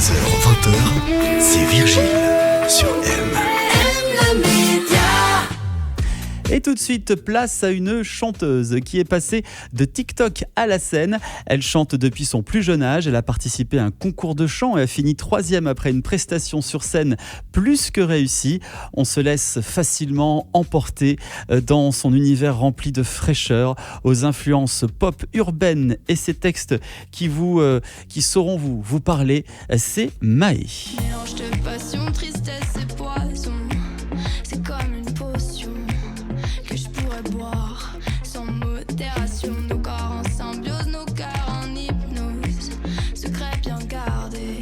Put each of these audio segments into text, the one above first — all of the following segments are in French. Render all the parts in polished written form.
19h20, c'est Virgile sur M. Et tout de suite, place à une chanteuse qui est passée de TikTok à la scène. Elle chante depuis son plus jeune âge. Elle a participé à un concours de chant et a fini 3e après une prestation sur scène plus que réussie. On se laisse facilement emporter dans son univers rempli de fraîcheur, aux influences pop urbaines et ses textes qui sauront vous parler. C'est Maë. Mélange de passion, tristesse et poison. C'est comme une potion que je pourrais boire sans modération. Nos corps en symbiose, nos cœurs en hypnose. Secret bien gardé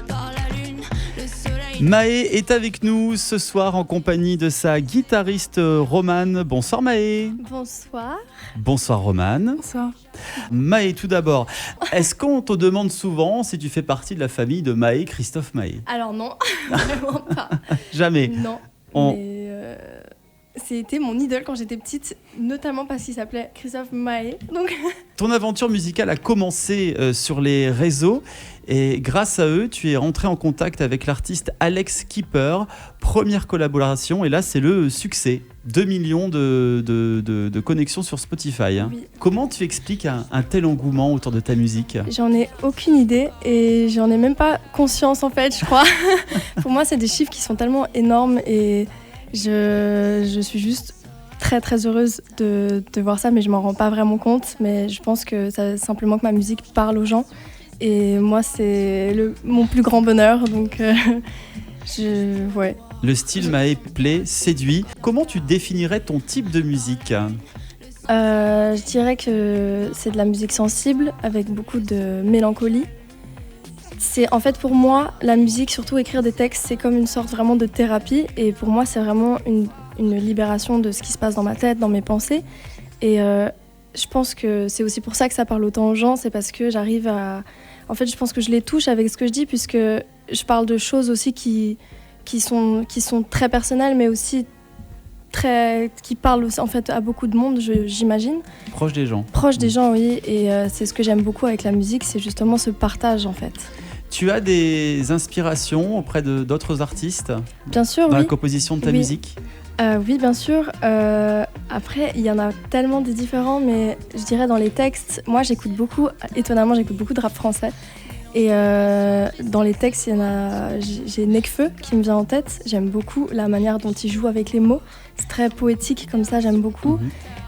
par la lune, le soleil. Maë est avec nous ce soir en compagnie de sa guitariste Romane. Bonsoir Maë. Bonsoir. Bonsoir Romane. Bonsoir. Maë, tout d'abord, est-ce qu'on te demande souvent si tu fais partie de la famille de Maë, Christophe Maé? Alors non, vraiment pas. Jamais. Non. Mais c'était mon idole quand j'étais petite, notamment parce qu'il s'appelait Christophe Maé. Donc Ton aventure musicale a commencé sur les réseaux et grâce à eux, tu es rentré en contact avec l'artiste Alex Keeper. Première collaboration et là, c'est le succès. 2 millions de connexions sur Spotify. Hein. Oui. Comment tu expliques un tel engouement autour de ta musique? j'en ai aucune idée et j'en ai même pas conscience en fait, je crois. Pour moi, c'est des chiffres qui sont tellement énormes et je suis juste très très heureuse de voir ça, mais je m'en rends pas vraiment compte. Mais je pense que c'est simplement que ma musique parle aux gens et moi, c'est mon plus grand bonheur. Donc, ouais. Le style Maë plaît, séduit. Comment tu définirais ton type de musique? Je dirais que c'est de la musique sensible avec beaucoup de mélancolie. C'est en fait pour moi la musique, surtout écrire des textes, c'est comme une sorte vraiment de thérapie et pour moi c'est vraiment une libération de ce qui se passe dans ma tête, dans mes pensées. Et je pense que c'est aussi pour ça que ça parle autant aux gens, c'est parce que j'arrive à... En fait je pense que je les touche avec ce que je dis puisque je parle de choses aussi qui sont très personnelles mais aussi qui parlent aussi, en fait à beaucoup de monde, j'imagine. Proche des gens. Proche des gens, oui. Et c'est ce que j'aime beaucoup avec la musique, c'est justement ce partage en fait. Tu as des inspirations auprès d'autres artistes Bien sûr, dans oui. la composition de ta Oui. musique? Oui, bien sûr. Après, il y en a tellement des différents, mais je dirais dans les textes, moi j'écoute beaucoup de rap français. Et dans les textes, j'ai Nekfeu qui me vient en tête. J'aime beaucoup la manière dont il joue avec les mots. C'est très poétique comme ça, j'aime beaucoup.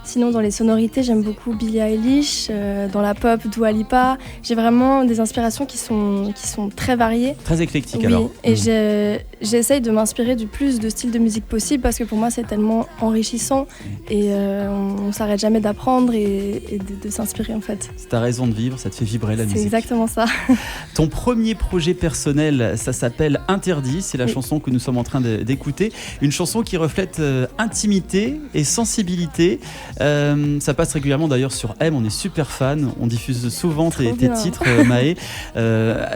Sinon, dans les sonorités, j'aime beaucoup Billie Eilish. Dans la pop, Dua Lipa. J'ai vraiment des inspirations qui sont très variées. Très éclectique Oui, alors. et j'essaye de m'inspirer du plus de styles de musique possible parce que pour moi, c'est tellement enrichissant et on ne s'arrête jamais d'apprendre et de s'inspirer en fait. C'est ta raison de vivre, ça te fait vibrer la C'est musique. exactement ça. Ton premier projet personnel, ça s'appelle Interdit, c'est la chanson que nous sommes en train d'écouter. Une chanson qui reflète intimité et sensibilité. Ça passe régulièrement d'ailleurs sur M, on est super fan, on diffuse souvent tes titres, Maë.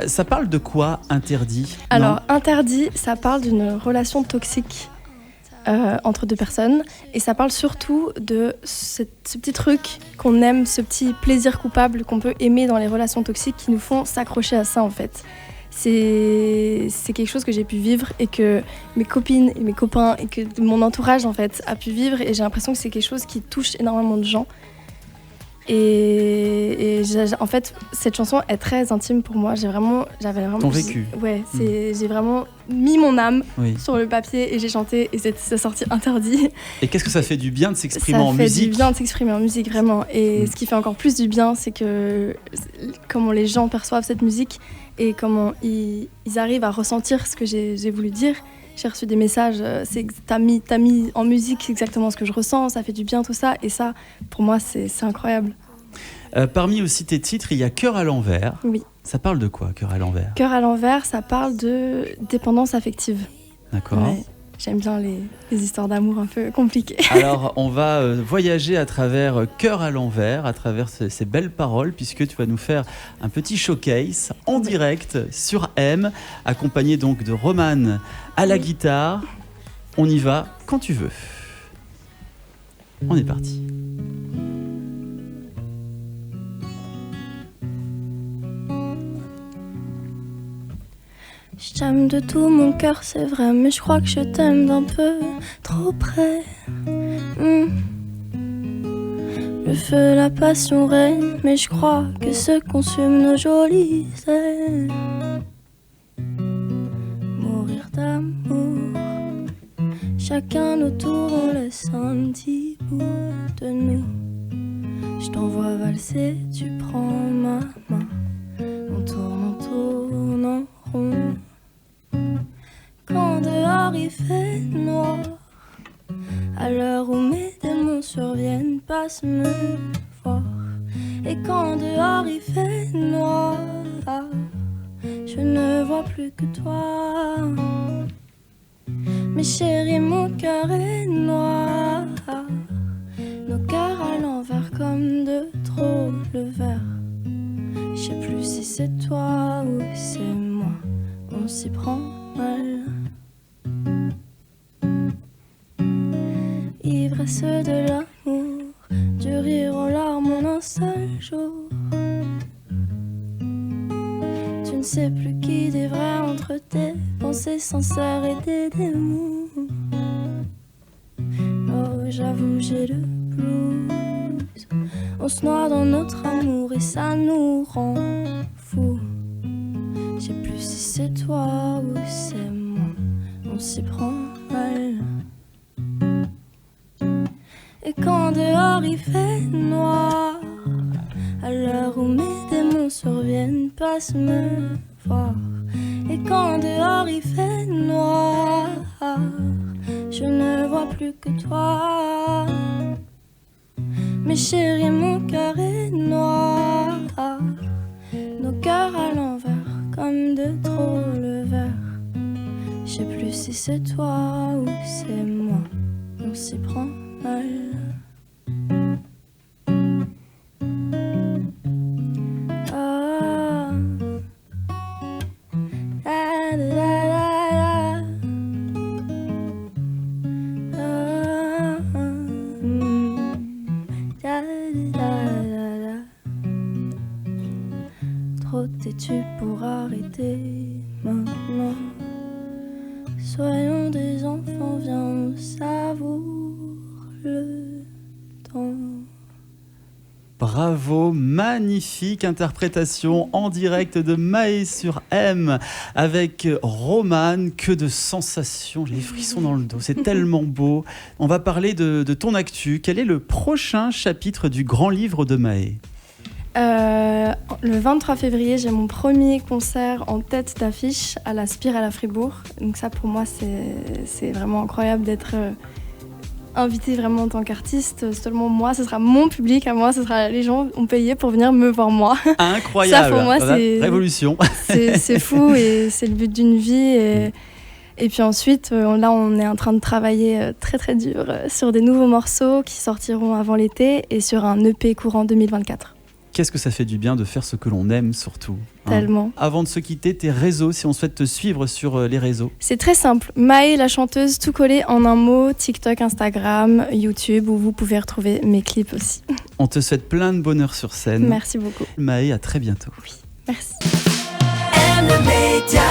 Ça parle de quoi, Interdit? Alors, Interdit, ça parle d'une relation toxique entre deux personnes et ça parle surtout de ce petit truc qu'on aime, ce petit plaisir coupable qu'on peut aimer dans les relations toxiques qui nous font s'accrocher à ça en fait. C'est quelque chose que j'ai pu vivre et que mes copines et mes copains et que mon entourage en fait a pu vivre et j'ai l'impression que c'est quelque chose qui touche énormément de gens. Et en fait, cette chanson est très intime pour moi. J'avais vraiment ton vécu. Ouais, j'ai vraiment mis mon âme sur le papier et j'ai chanté et c'est sorti Interdit. Et qu'est-ce que ça fait du bien de s'exprimer en musique? Ça fait du bien de s'exprimer en musique, vraiment. Et ce qui fait encore plus du bien, c'est que comment les gens perçoivent cette musique et comment ils arrivent à ressentir ce que j'ai voulu dire. J'ai reçu des messages, t'as mis en musique exactement ce que je ressens, ça fait du bien tout ça. Et ça, pour moi, c'est incroyable. Parmi aussi tes titres, il y a Cœur à l'envers. Oui. Ça parle de quoi, Cœur à l'envers? Cœur à l'envers, ça parle de dépendance affective. D'accord. Ouais. J'aime bien les histoires d'amour un peu compliquées. Alors, on va voyager à travers Cœur à l'envers, à travers ces belles paroles, puisque tu vas nous faire un petit showcase en direct sur M, accompagné donc de Romane à la guitare. On y va quand tu veux. On est parti. Je t'aime de tout mon cœur, c'est vrai, mais je crois que je t'aime d'un peu trop près. Le feu, la passion règne, mais je crois que se consument nos jolies ailes. Mourir d'amour, chacun nos tours, on laisse un petit bout de nous. Je t'envoie valser, tu prends ma main, on tourne en rond. Quand dehors il fait noir, à l'heure où mes démons surviennent, passe me voir. Et quand dehors il fait noir, je ne vois plus que toi. Mais chérie, mon cœur est noir, nos cœurs à l'envers comme de trop le verre. Je sais plus si c'est toi ou c'est moi, on s'y prend mal. Ivresse de l'amour, du rire aux larmes en un seul jour. Tu ne sais plus qui des vrais entre tes pensées sincères et des démons. Oh, j'avoue, j'ai le blues. On se noie dans notre amour et ça nous rend fous. Je sais plus si c'est toi ou c'est moi, on s'y prend mal. Et quand dehors il fait noir, à l'heure où mes démons surviennent, passe me voir. Et quand dehors il fait noir, je ne vois plus que toi. Mais chérie, mon cœur est noir, nos cœurs à l'envers comme de trop le verre. Je sais plus si c'est toi ou c'est moi, on s'y prend mal. Trop têtu pour arrêter maintenant. Soyons des enfants, viens, on savoure le temps. Bravo, magnifique interprétation en direct de Maë sur M avec Romane. Que de sensations, j'ai les frissons dans le dos, c'est tellement beau. On va parler de ton actu. Quel est le prochain chapitre du grand livre de Maë ? Le 23 février, j'ai mon premier concert en tête d'affiche à la Spirale à Fribourg. Donc ça, pour moi, c'est vraiment incroyable d'être invitée vraiment en tant qu'artiste. Seulement moi, ce sera mon public à moi, ce sera les gens ont payé pour venir me voir moi. Incroyable, ça pour moi, c'est révolution. C'est fou et c'est le but d'une vie. Et puis ensuite, là, on est en train de travailler très très dur sur des nouveaux morceaux qui sortiront avant l'été et sur un EP courant 2024. Qu'est-ce que ça fait du bien de faire ce que l'on aime surtout, hein. Tellement. Avant de se quitter, tes réseaux, si on souhaite te suivre sur les réseaux. C'est très simple. Maë la chanteuse, tout collé en un mot. TikTok, Instagram, YouTube, où vous pouvez retrouver mes clips aussi. On te souhaite plein de bonheur sur scène. Merci beaucoup. Maë, à très bientôt. Oui, merci. M Média.